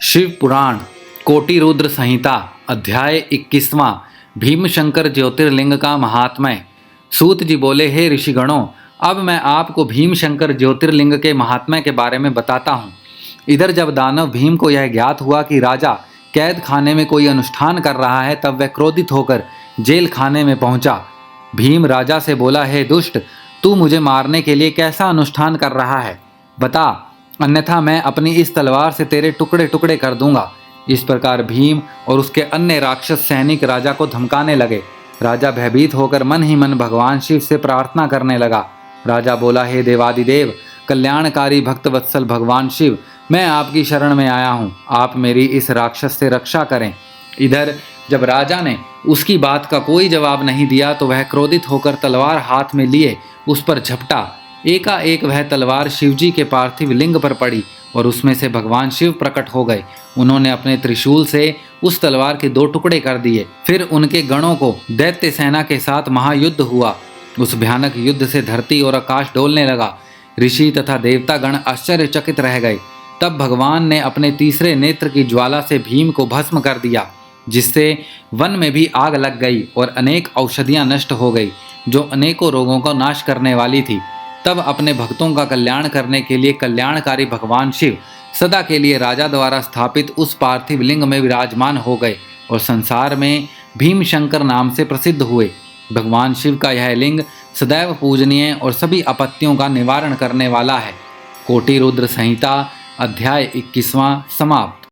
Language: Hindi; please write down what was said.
शिव पुराण कोटि रुद्र संहिता अध्याय 21वां भीमशंकर ज्योतिर्लिंग का महात्म्य। सूत जी बोले, हे ऋषिगणों, अब मैं आपको भीमशंकर ज्योतिर्लिंग के महात्म्य के बारे में बताता हूँ। इधर जब दानव भीम को यह ज्ञात हुआ कि राजा कैद खाने में कोई अनुष्ठान कर रहा है, तब वह क्रोधित होकर जेल खाने में पहुंचा। भीम राजा से बोला, हे दुष्ट, तू मुझे मारने के लिए कैसा अनुष्ठान कर रहा है, बता, अन्यथा मैं अपनी इस तलवार से तेरे टुकड़े टुकड़े कर दूंगा। इस प्रकार भीम और उसके अन्य राक्षस सैनिक राजा को धमकाने लगे। राजा भयभीत होकर मन ही मन भगवान शिव से प्रार्थना करने लगा। राजा बोला, हे देवादिदेव, कल्याणकारी भक्तवत्सल भगवान शिव, मैं आपकी शरण में आया हूँ, आप मेरी इस राक्षस से रक्षा करें। इधर जब राजा ने उसकी बात का कोई जवाब नहीं दिया, तो वह क्रोधित होकर तलवार हाथ में लिए उस पर झपटा। एकाएक वह तलवार शिवजी के पार्थिव लिंग पर पड़ी और उसमें से भगवान शिव प्रकट हो गए। उन्होंने अपने त्रिशूल से उस तलवार के 2 टुकड़े कर दिए। फिर उनके गणों को दैत्य सेना के साथ महायुद्ध हुआ। उस भयानक युद्ध से धरती और आकाश डोलने लगा। ऋषि तथा देवता गण आश्चर्यचकित रह गए। तब भगवान ने अपने तीसरे नेत्र की ज्वाला से भीम को भस्म कर दिया, जिससे वन में भी आग लग गई और अनेक औषधियां नष्ट हो गई, जो अनेकों रोगों का नाश करने वाली थी। तब अपने भक्तों का कल्याण करने के लिए कल्याणकारी भगवान शिव सदा के लिए राजा द्वारा स्थापित उस पार्थिव लिंग में विराजमान हो गए और संसार में भीमशंकर नाम से प्रसिद्ध हुए। भगवान शिव का यह लिंग सदैव पूजनीय और सभी आपत्तियों का निवारण करने वाला है। कोटि रुद्र संहिता अध्याय 21वां समाप्त।